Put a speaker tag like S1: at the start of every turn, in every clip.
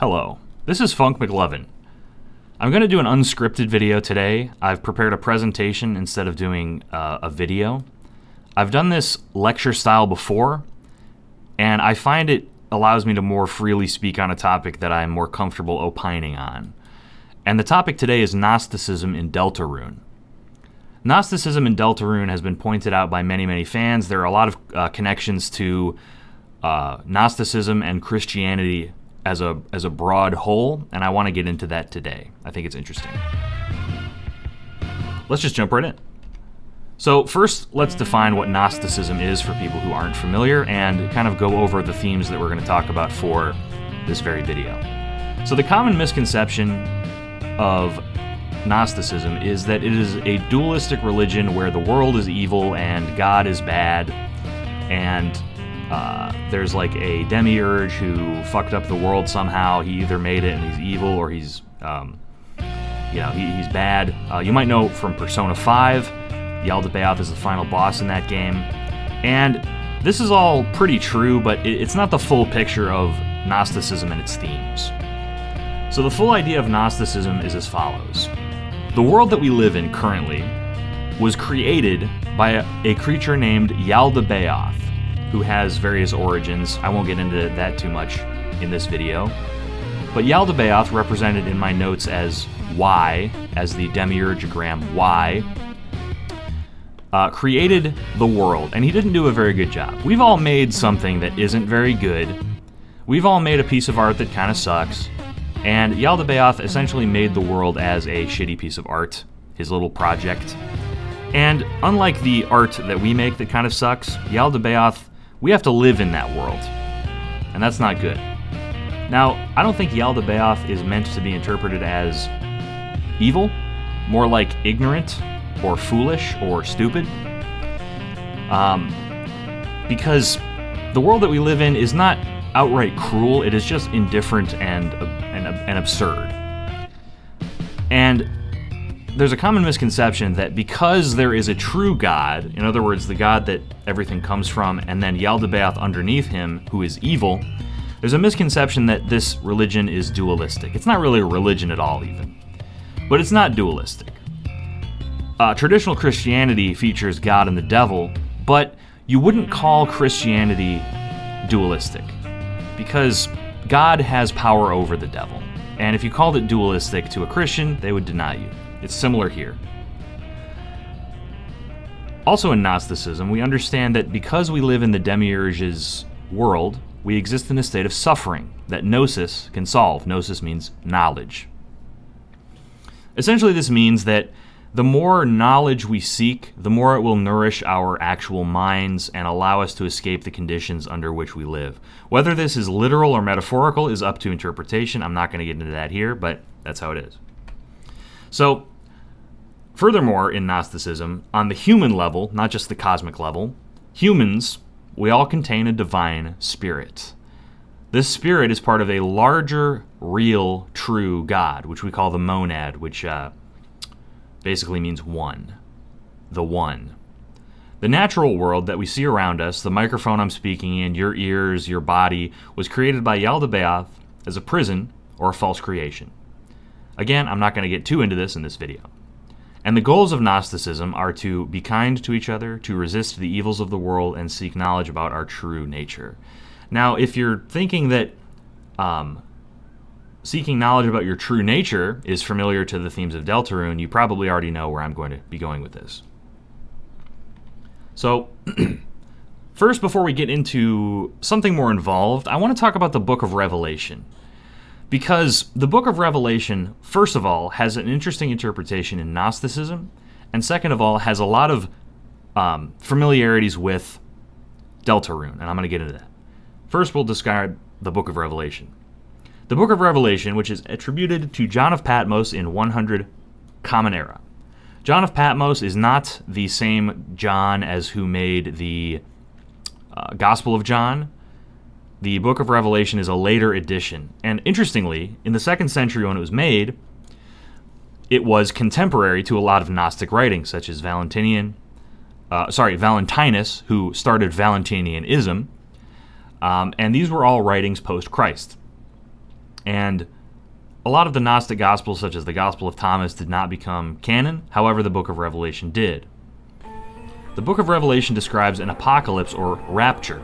S1: Hello, this is Funk McLovin. I'm going to do an unscripted video today. I've prepared a presentation instead of doing a video. I've done this lecture style before, and I find it allows me to more freely speak on a topic that I'm more comfortable opining on. And the topic today is Gnosticism in Deltarune. Gnosticism in Deltarune has been pointed out by many fans. There are a lot of connections to Gnosticism and Christianity as a broad whole, and I want to get into that today. I think it's interesting. Let's just jump right in. So first, let's define what Gnosticism is for people who aren't familiar and kind of go over the themes that we're going to talk about for this very video. So the common misconception of Gnosticism is that it is a dualistic religion where the world is evil and God is bad, and there's like a Demiurge who fucked up the world somehow. He either made it and he's evil, or he's bad. You might know from Persona 5, Yaldabaoth is the final boss in that game. And this is all pretty true, but it's not the full picture of Gnosticism and its themes. So the full idea of Gnosticism is as follows. The world that we live in currently was created by a creature named Yaldabaoth, who has various origins. I won't get into that too much in this video. But Yaldabaoth, represented in my notes as Y, as the Demiurgogram Y, created the world, and he didn't do a very good job. We've all made something that isn't very good. We've all made a piece of art that kind of sucks, and Yaldabaoth essentially made the world as a shitty piece of art, his little project. And unlike the art that we make that kind of sucks, Yaldabaoth, we have to live in that world, and that's not good. Now, I don't think Yaldabaoth is meant to be interpreted as evil, more like ignorant or foolish or stupid, because the world that we live in is not outright cruel, it is just indifferent and absurd. And there's a common misconception that because there is a true God, in other words, the God that everything comes from, and then Yaldabaoth underneath him, who is evil, there's a misconception that this religion is dualistic. It's not really a religion at all, even. But it's not dualistic. Traditional Christianity features God and the devil, but you wouldn't call Christianity dualistic, because God has power over the devil. And if you called it dualistic to a Christian, they would deny you. It's similar here. Also in Gnosticism, we understand that because we live in the Demiurge's world, we exist in a state of suffering that Gnosis can solve. Gnosis means knowledge. Essentially, this means that the more knowledge we seek, the more it will nourish our actual minds and allow us to escape the conditions under which we live. Whether this is literal or metaphorical is up to interpretation. I'm not going to get into that here, but that's how it is. So, furthermore, in Gnosticism, on the human level, not just the cosmic level, humans, we all contain a divine spirit. This spirit is part of a larger, real, true God, which we call the monad, which basically means one. The one. The natural world that we see around us, the microphone I'm speaking in, your ears, your body, was created by Yaldabaoth as a prison or a false creation. Again, I'm not going to get too into this in this video. And the goals of Gnosticism are to be kind to each other, to resist the evils of the world, and seek knowledge about our true nature. Now, if you're thinking that seeking knowledge about your true nature is familiar to the themes of Deltarune, you probably already know where I'm going to be going with this. So, first, before we get into something more involved, I want to talk about the Book of Revelation. Because the Book of Revelation, first of all, has an interesting interpretation in Gnosticism, and second of all, has a lot of familiarities with Deltarune, and I'm going to get into that. First, we'll describe the Book of Revelation. The Book of Revelation, which is attributed to John of Patmos in 100 Common Era. John of Patmos is not the same John as who made the Gospel of John. The Book of Revelation is a later edition. And interestingly, in the 2nd century when it was made, it was contemporary to a lot of Gnostic writings, such as Valentinus, who started Valentinianism, and these were all writings post-Christ. And a lot of the Gnostic Gospels, such as the Gospel of Thomas, did not become canon. However, the Book of Revelation did. The Book of Revelation describes an apocalypse or rapture.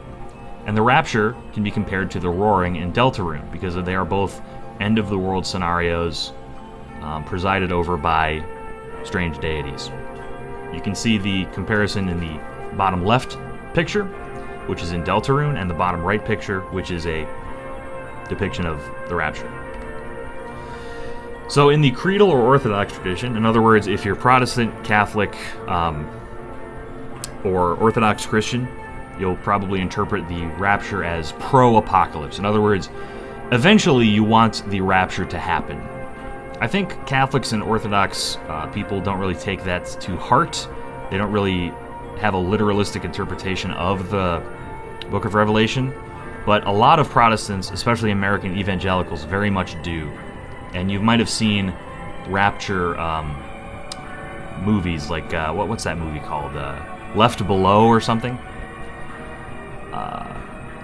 S1: And the rapture can be compared to the Roaring and Deltarune because they are both end-of-the-world scenarios presided over by strange deities. You can see the comparison in the bottom left picture, which is in Deltarune, and the bottom right picture, which is a depiction of the rapture. So in the creedal or Orthodox tradition, in other words, if you're Protestant, Catholic, or Orthodox Christian, you'll probably interpret the rapture as pro-apocalypse. In other words, eventually you want the rapture to happen. I think Catholics and Orthodox people don't really take that to heart. They don't really have a literalistic interpretation of the Book of Revelation, but a lot of Protestants, especially American evangelicals, very much do. And you might have seen rapture movies like, what's that movie called? Left Below or something?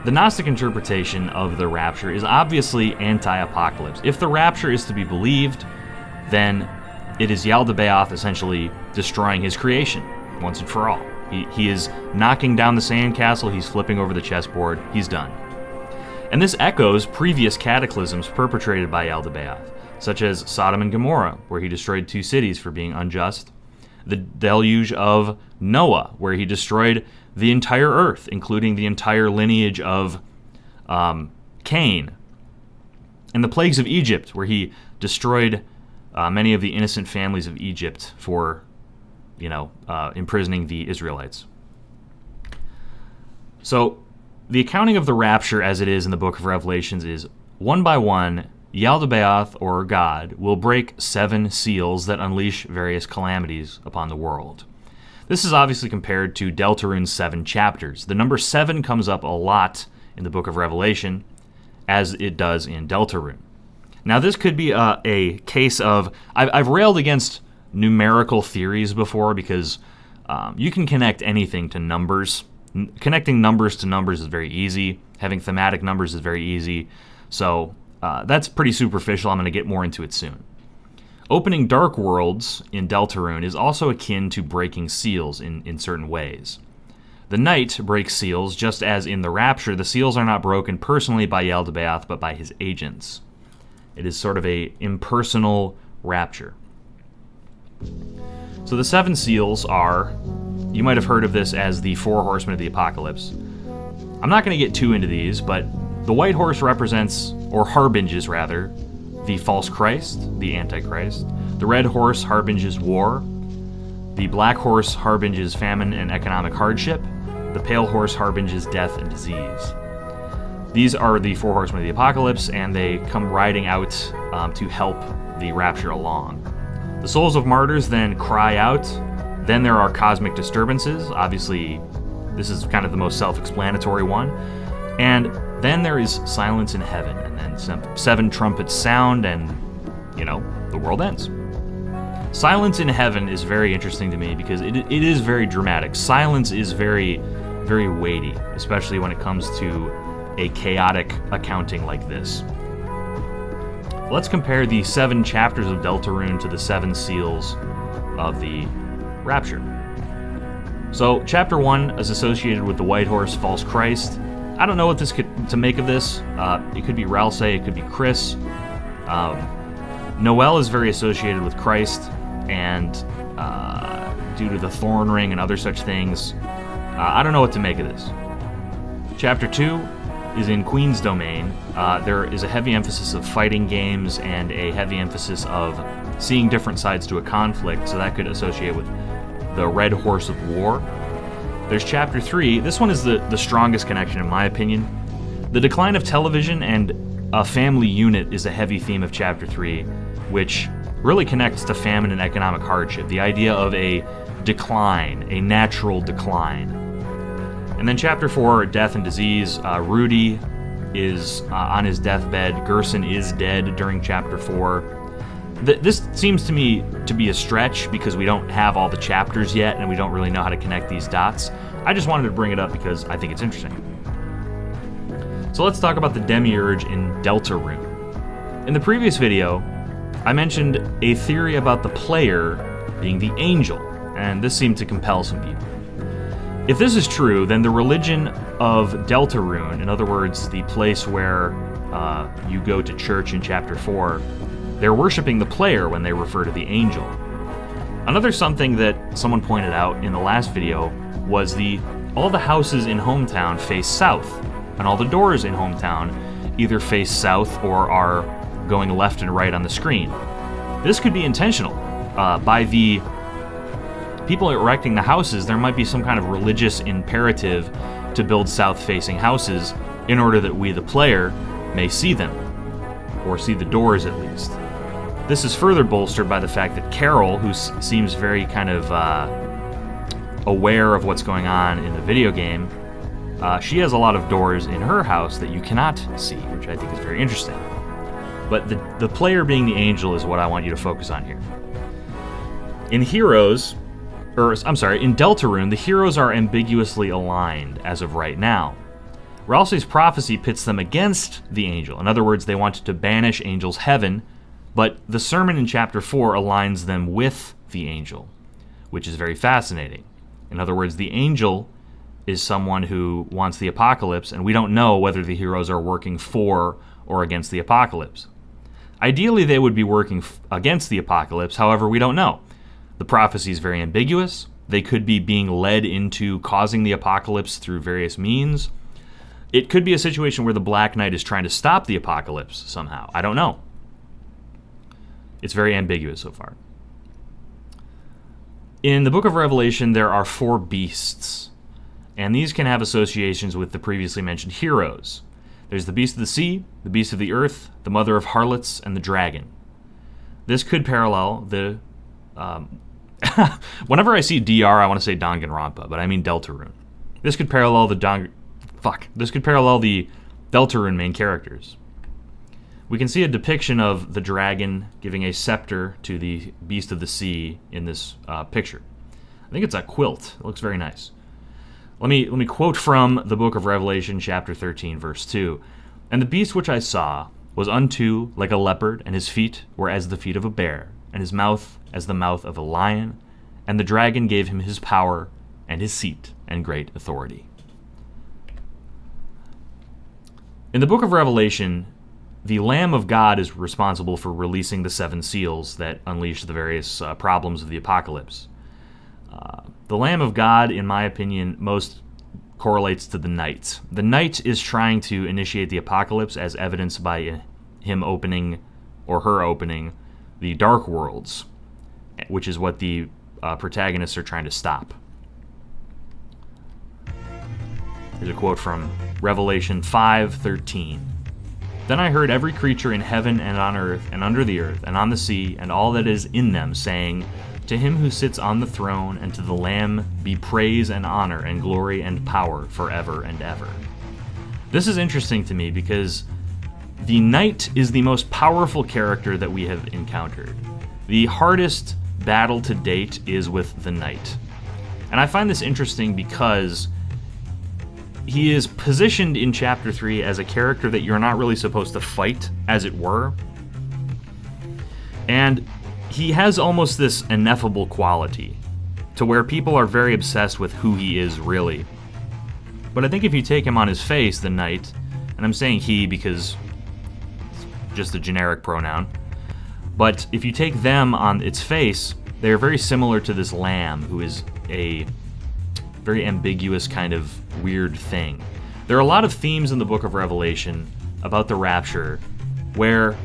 S1: The Gnostic interpretation of the rapture is obviously anti-apocalypse. If the rapture is to be believed, then it is Yaldabaoth essentially destroying his creation once and for all. He is knocking down the sandcastle, he's flipping over the chessboard, he's done. And this echoes previous cataclysms perpetrated by Yaldabaoth, such as Sodom and Gomorrah, where he destroyed 2 cities for being unjust, the deluge of Noah, where he destroyed the entire earth, including the entire lineage of Cain, and the plagues of Egypt, where he destroyed many of the innocent families of Egypt for, imprisoning the Israelites. So, the accounting of the rapture as it is in the Book of Revelations is, one by one, Yaldabaoth, or God, will break 7 seals that unleash various calamities upon the world. This is obviously compared to Deltarune's 7 chapters. The number 7 comes up a lot in the Book of Revelation, as it does in Deltarune. Now, this could be a case of... I've railed against numerical theories before because you can connect anything to numbers. Connecting numbers to numbers is very easy. Having thematic numbers is very easy. So that's pretty superficial. I'm going to get more into it soon. Opening dark worlds in Deltarune is also akin to breaking seals in certain ways. The Knight breaks seals, just as in the Rapture, the seals are not broken personally by Yaldabaoth, but by his agents. It is sort of a impersonal rapture. So the 7 seals are, you might have heard of this as the Four Horsemen of the Apocalypse. I'm not going to get too into these, but the white horse represents, or harbinges rather, the false Christ, the Antichrist. The red horse harbinges war. The black horse harbinges famine and economic hardship. The pale horse harbinges death and disease. These are the 4 horsemen of the apocalypse, and they come riding out to help the rapture along. The souls of martyrs then cry out. Then there are cosmic disturbances. Obviously, this is kind of the most self-explanatory one. And then there is silence in heaven, and then 7 trumpets sound, and, the world ends. Silence in heaven is very interesting to me because it is very dramatic. Silence is very, very weighty, especially when it comes to a chaotic accounting like this. Let's compare the 7 chapters of Deltarune to the 7 seals of the Rapture. So, chapter 1 is associated with the white horse, false Christ. I don't know what to make of this. It could be Ralse, it could be Chris. Noel is very associated with Christ, and due to the thorn ring and other such things, I don't know what to make of this. Chapter 2 is in Queen's domain. There is a heavy emphasis of fighting games and a heavy emphasis of seeing different sides to a conflict, so that could associate with the red horse of war. There's chapter 3. This one is the strongest connection in my opinion. The decline of television and a family unit is a heavy theme of chapter 3, which really connects to famine and economic hardship, the idea of a decline, a natural decline. And then chapter 4, death and disease. Rudy is on his deathbed. Gerson is dead during chapter 4. This seems to me to be a stretch because we don't have all the chapters yet and we don't really know how to connect these dots. I just wanted to bring it up because I think it's interesting. So let's talk about the Demiurge in Deltarune. In the previous video, I mentioned a theory about the player being the angel, and this seemed to compel some people. If this is true, then the religion of Deltarune, in other words, the place where you go to church in Chapter 4, they're worshiping the player when they refer to the angel. Another something that someone pointed out in the last video was all the houses in Hometown face south, and all the doors in Hometown either face south or are going left and right on the screen. This could be intentional. By the people erecting the houses, there might be some kind of religious imperative to build south-facing houses in order that we, the player, may see them, or see the doors at least. This is further bolstered by the fact that Carol, who seems very kind of aware of what's going on in the video game, she has a lot of doors in her house that you cannot see, which I think is very interesting. But the player being the angel is what I want you to focus on here. In Deltarune, the heroes are ambiguously aligned as of right now. Ralsei's prophecy pits them against the angel. In other words, they want to banish angels' heaven, but the sermon in Chapter 4 aligns them with the angel, which is very fascinating. In other words, the angel is someone who wants the apocalypse, and we don't know whether the heroes are working for or against the apocalypse. Ideally, they would be working against the apocalypse, however, we don't know. The prophecy is very ambiguous. They could be being led into causing the apocalypse through various means. It could be a situation where the Black Knight is trying to stop the apocalypse somehow. I don't know. It's very ambiguous so far. In the Book of Revelation, there are 4 beasts, and these can have associations with the previously mentioned heroes. There's the beast of the sea, the beast of the earth, the mother of harlots, and the dragon. This could parallel the... whenever I see DR, I want to say Danganronpa, but I mean Deltarune. This could parallel the Deltarune main characters. We can see a depiction of the dragon giving a scepter to the beast of the sea in this picture. I think it's a quilt. It looks very nice. Let me quote from the Book of Revelation, chapter 13, verse 2. "And the beast which I saw was unto like a leopard, and his feet were as the feet of a bear, and his mouth as the mouth of a lion. And the dragon gave him his power, and his seat, and great authority." In the Book of Revelation, the Lamb of God is responsible for releasing the 7 seals that unleash the various problems of the apocalypse. The Lamb of God, in my opinion, most correlates to the Knight. The Knight is trying to initiate the apocalypse as evidenced by him opening, or her opening, the Dark Worlds, which is what the protagonists are trying to stop. Here's a quote from Revelation 5:13. "Then I heard every creature in heaven and on earth and under the earth and on the sea and all that is in them saying, To him who sits on the throne and to the Lamb be praise and honor and glory and power forever and ever." This is interesting to me because the Knight is the most powerful character that we have encountered. The hardest battle to date is with the Knight. And I find this interesting because he is positioned in Chapter 3 as a character that you're not really supposed to fight, as it were. And he has almost this ineffable quality, to where people are very obsessed with who he is really. But I think if you take him on his face, the Knight, and I'm saying he because it's just a generic pronoun, but if you take them on its face, they're very similar to this lamb, who is a very ambiguous kind of weird thing. There are a lot of themes in the Book of Revelation about the rapture where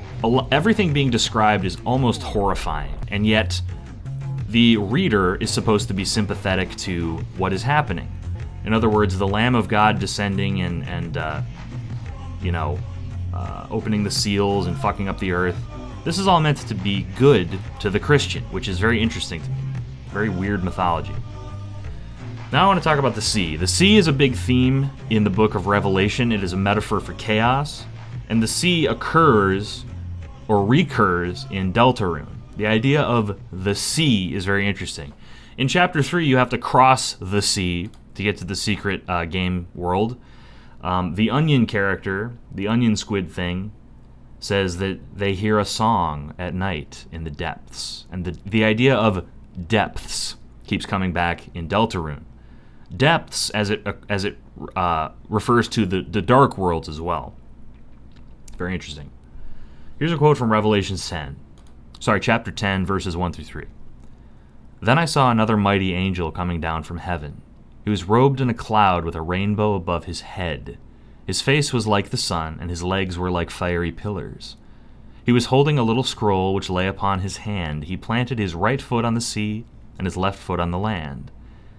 S1: everything being described is almost horrifying, and yet the reader is supposed to be sympathetic to what is happening. In other words, the Lamb of God descending and opening the seals and fucking up the earth. This is all meant to be good to the Christian, which is very interesting to me. Very weird mythology. Now I want to talk about the sea. The sea is a big theme in the Book of Revelation. It is a metaphor for chaos, and the sea occurs or recurs in Deltarune. The idea of the sea is very interesting. In Chapter 3, you have to cross the sea to get to the secret game world. The onion character, the onion squid thing, says that they hear a song at night in the depths. And the idea of depths keeps coming back in Deltarune. Depths, as it refers to the dark worlds as well. Very interesting. Here's a quote from chapter 10, verses 1 through 3. Then I saw another mighty angel coming down from heaven. He was robed in a cloud with a rainbow above his head. His face was like the sun, and his legs were like fiery pillars. He was holding a little scroll which lay upon his hand. He planted his right foot on the sea and his left foot on the land.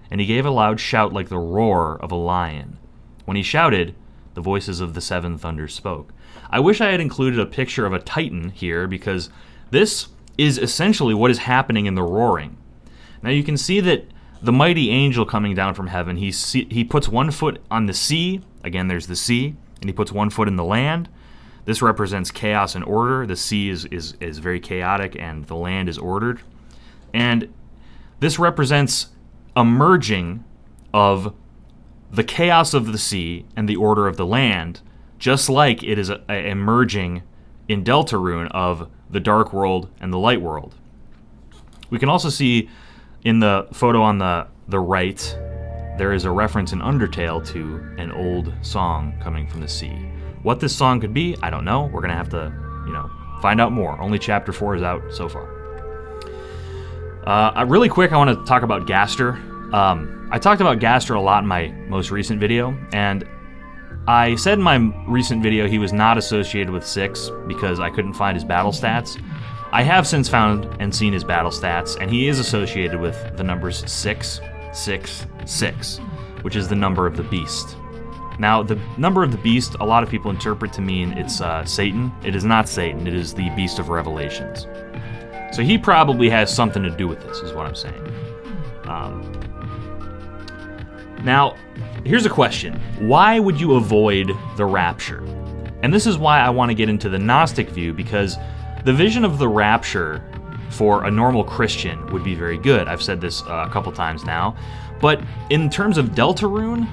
S1: And he gave a loud shout like the roar of a lion. When he shouted, the voices of the seven thunders spoke. I wish I had included a picture of a titan here, because this is essentially what is happening in the roaring. Now you can see that the mighty angel coming down from heaven, he puts one foot on the sea. Again, there's the sea, and he puts one foot in the land. This represents chaos and order. The sea is very chaotic, and the land is ordered. And this represents a merging of the chaos of the sea and the order of the land, just like it is a merging in Deltarune of the dark world and the light world. We can also see in the photo on the right, there is a reference in Undertale to an old song coming from the sea. What this song could be, I don't know. We're going to have to, find out more. Only chapter 4 is out so far. Really quick, I want to talk about Gaster. I talked about Gaster a lot in my most recent video, and I said in my recent video he was not associated with 6 because I couldn't find his battle stats. I have since found and seen his battle stats, and he is associated with the numbers 666, which is the number of the beast. Now, the number of the beast, a lot of people interpret to mean it's Satan. It is not Satan, it is the beast of Revelations. So he probably has something to do with this, is what I'm saying. Now, here's a question. Why would you avoid the rapture? And this is why I want to get into the Gnostic view, because the vision of the rapture for a normal Christian would be very good. I've said this a couple times now. But in terms of Deltarune,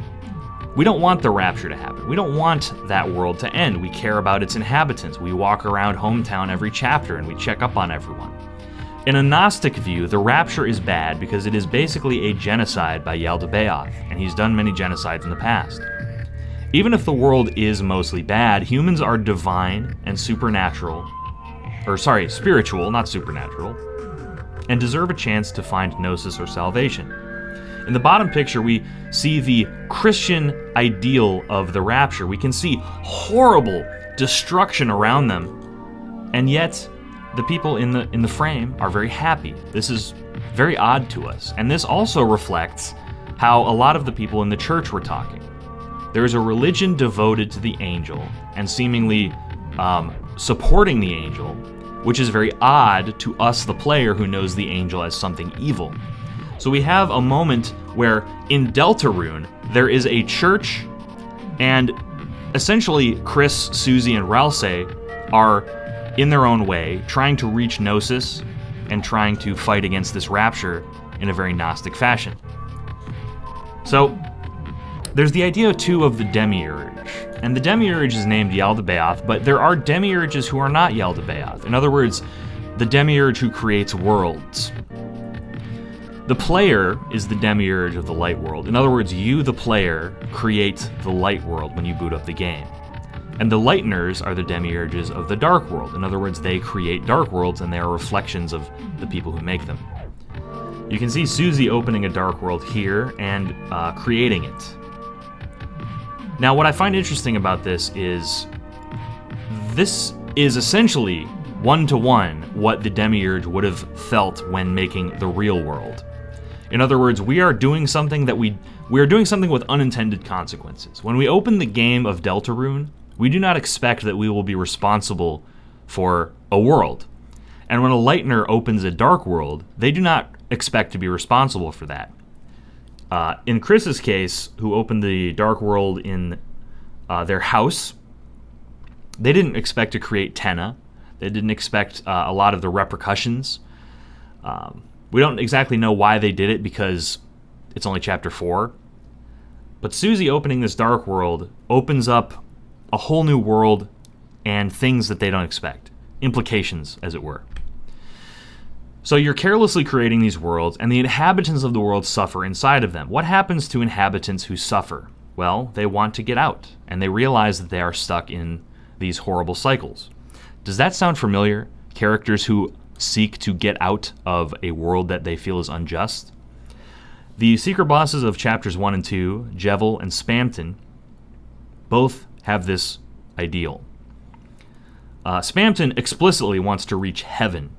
S1: we don't want the rapture to happen. We don't want that world to end. We care about its inhabitants. We walk around hometown every chapter and we check up on everyone. In a Gnostic view, the rapture is bad because it is basically a genocide by Yaldabaoth, and he's done many genocides in the past. Even if the world is mostly bad, humans are divine and spiritual, not supernatural, and deserve a chance to find Gnosis or salvation. In the bottom picture, we see the Christian ideal of the rapture. We can see horrible destruction around them, and yet the people in the frame are very happy. This is very odd to us, and this also reflects how a lot of the people in the church were talking. There is a religion devoted to the angel and seemingly supporting the angel, which is very odd to us, the player, who knows the angel as something evil. So we have a moment where in Deltarune there is a church, and essentially Chris, Susie, and Ralsei are in their own way trying to reach Gnosis and trying to fight against this rapture in a very Gnostic fashion. So there's the idea too of the Demiurge, and the Demiurge is named Yaldabaoth, but there are Demiurges who are not Yaldabaoth. In other words, the Demiurge who creates worlds. The player is the Demiurge of the light world. In other words, you, the player, create the light world when you boot up the game. And the Lighteners are the Demiurges of the dark world. In other words, they create dark worlds, and they are reflections of the people who make them. You can see Susie opening a dark world here and creating it. Now, what I find interesting about this is essentially one-to-one what the Demiurge would have felt when making the real world. In other words, we are doing something with unintended consequences. When we open the game of Deltarune, we do not expect that we will be responsible for a world. And when a Lightener opens a dark world, they do not expect to be responsible for that. In Chris's case, who opened the dark world in their house, they didn't expect to create Tenna. They didn't expect a lot of the repercussions. We don't exactly know why they did it because it's only chapter 4. But Susie opening this dark world opens up a whole new world and things that they don't expect. Implications, as it were. So you're carelessly creating these worlds, and the inhabitants of the world suffer inside of them. What happens to inhabitants who suffer? Well, they want to get out, and they realize that they are stuck in these horrible cycles. Does that sound familiar? Characters who seek to get out of a world that they feel is unjust? The secret bosses of chapters 1 and 2, Jevil and Spamton, both have this ideal. Spamton explicitly wants to reach heaven.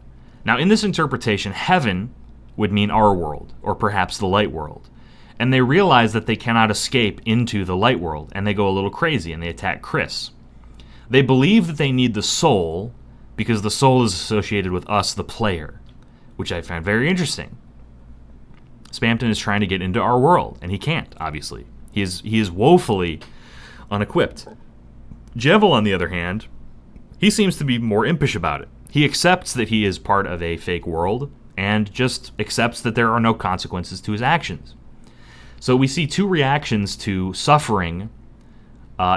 S1: Now, in this interpretation, heaven would mean our world, or perhaps the light world. And they realize that they cannot escape into the light world, and they go a little crazy, and they attack Chris. They believe that they need the soul, because the soul is associated with us, the player, which I find very interesting. Spamton is trying to get into our world, and he can't, obviously. He is woefully unequipped. Jevil, on the other hand, he seems to be more impish about it. He accepts that he is part of a fake world, and just accepts that there are no consequences to his actions. So we see two reactions to suffering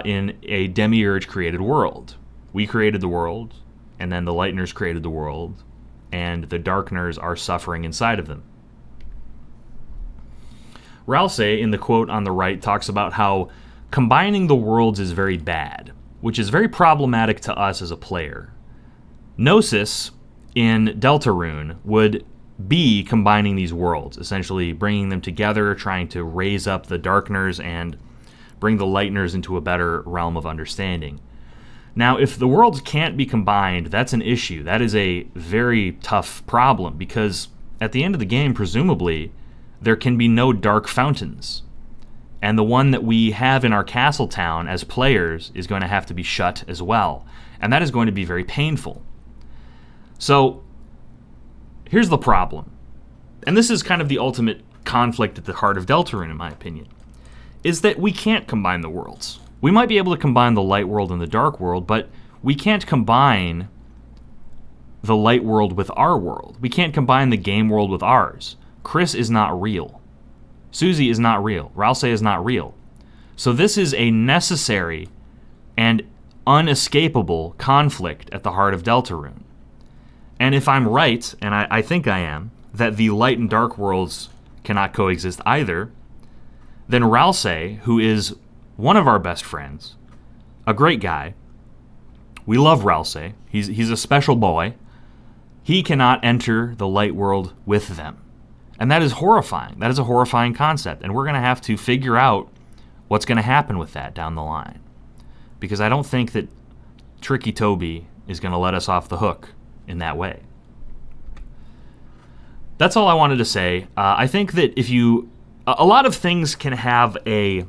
S1: in a Demiurge-created world. We created the world, and then the Lightners created the world, and the Darkners are suffering inside of them. Ralsei, in the quote on the right, talks about how combining the worlds is very bad, which is very problematic to us as a player. Gnosis in Deltarune would be combining these worlds, essentially bringing them together, trying to raise up the Darkners and bring the Lightners into a better realm of understanding. Now, if the worlds can't be combined, that's an issue. That is a very tough problem, because at the end of the game, presumably, there can be no dark fountains. And the one that we have in our castle town as players is going to have to be shut as well. And that is going to be very painful. So, here's the problem. And this is kind of the ultimate conflict at the heart of Deltarune, in my opinion, is that we can't combine the worlds. We might be able to combine the light world and the dark world, but we can't combine the light world with our world. We can't combine the game world with ours. Chris is not real. Susie is not real. Ralsei is not real. So this is a necessary and unescapable conflict at the heart of Deltarune. And if I'm right, and I think I am, that the light and dark worlds cannot coexist either, then Ralsei, who is one of our best friends, a great guy, we love Ralsei, he's a special boy, he cannot enter the light world with them. And that is horrifying. That is a horrifying concept. And we're going to have to figure out what's going to happen with that down the line. Because I don't think that Tricky Toby is going to let us off the hook in that way. That's all I wanted to say. I think that a lot of things can have a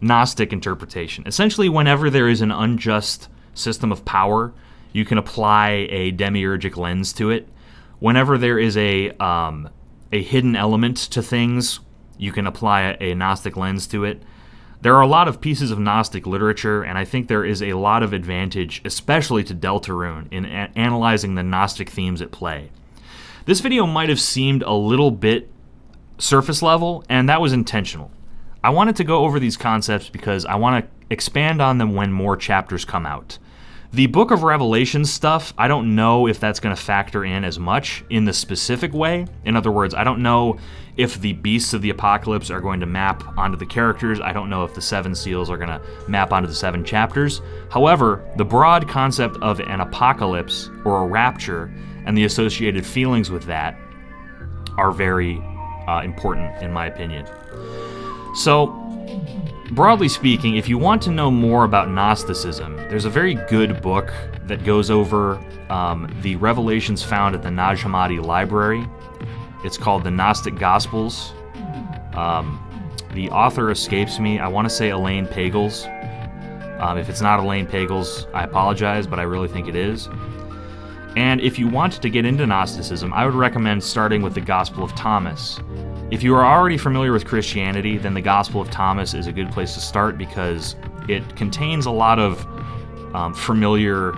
S1: Gnostic interpretation. Essentially, whenever there is an unjust system of power, you can apply a demiurgic lens to it. Whenever there is a hidden element to things, you can apply a Gnostic lens to it. There are a lot of pieces of Gnostic literature, and I think there is a lot of advantage, especially to Deltarune, in analyzing the Gnostic themes at play. This video might have seemed a little bit surface level, and that was intentional. I wanted to go over these concepts because I want to expand on them when more chapters come out. The Book of Revelation stuff, I don't know if that's going to factor in as much in the specific way. In other words, I don't know if the beasts of the apocalypse are going to map onto the characters. I don't know if the 7 seals are going to map onto the 7 chapters. However, the broad concept of an apocalypse or a rapture and the associated feelings with that are very important, in my opinion. So, broadly speaking, if you want to know more about Gnosticism, there's a very good book that goes over the revelations found at the Nag Hammadi Library. It's called The Gnostic Gospels. The author escapes me. I want to say Elaine Pagels. If it's not Elaine Pagels, I apologize, but I really think it is. And if you want to get into Gnosticism, I would recommend starting with the Gospel of Thomas. If you are already familiar with Christianity, then the Gospel of Thomas is a good place to start because it contains a lot of familiar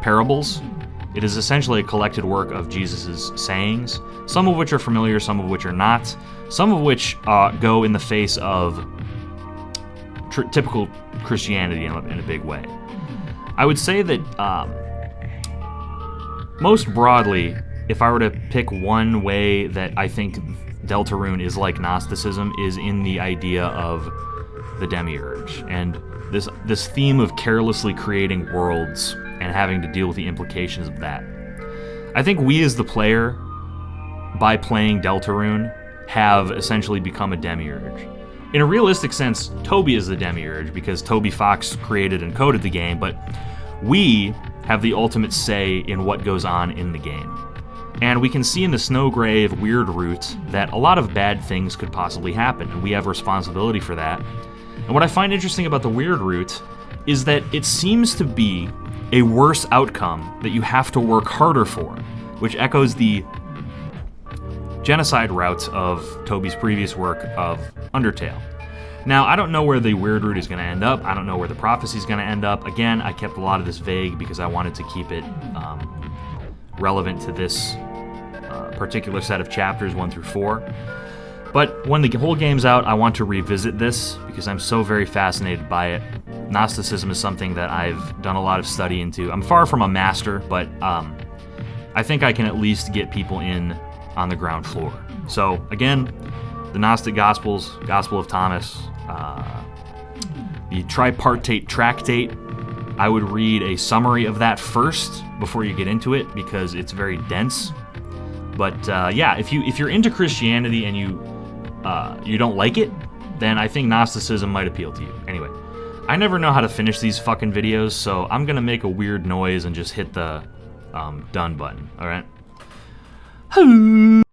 S1: parables. It is essentially a collected work of Jesus' sayings, some of which are familiar, some of which are not, some of which go in the face of typical Christianity in a big way. I would say that most broadly, if I were to pick one way that I think Deltarune is like Gnosticism, is in the idea of the Demiurge, and this theme of carelessly creating worlds and having to deal with the implications of that. I think we as the player, by playing Deltarune, have essentially become a Demiurge. In a realistic sense, Toby is the Demiurge because Toby Fox created and coded the game, but we have the ultimate say in what goes on in the game. And we can see in the Snowgrave weird route that a lot of bad things could possibly happen, and we have responsibility for that. And what I find interesting about the weird route is that it seems to be a worse outcome that you have to work harder for, which echoes the genocide route of Toby's previous work of Undertale. Now, I don't know where the weird route is going to end up. I don't know where the prophecy is going to end up. Again, I kept a lot of this vague because I wanted to keep it relevant to this particular set of chapters 1 through 4. But when the whole game's out, I want to revisit this because I'm so very fascinated by it. Gnosticism is something that I've done a lot of study into. I'm far from a master, but I think I can at least get people in on the ground floor. So again, the Gnostic Gospels, Gospel of Thomas, the Tripartite Tractate. I would read a summary of that first before you get into it because it's very dense. But yeah, if you're into Christianity and you don't like it, then I think Gnosticism might appeal to you. Anyway, I never know how to finish these fucking videos, so I'm gonna make a weird noise and just hit the done button. All right.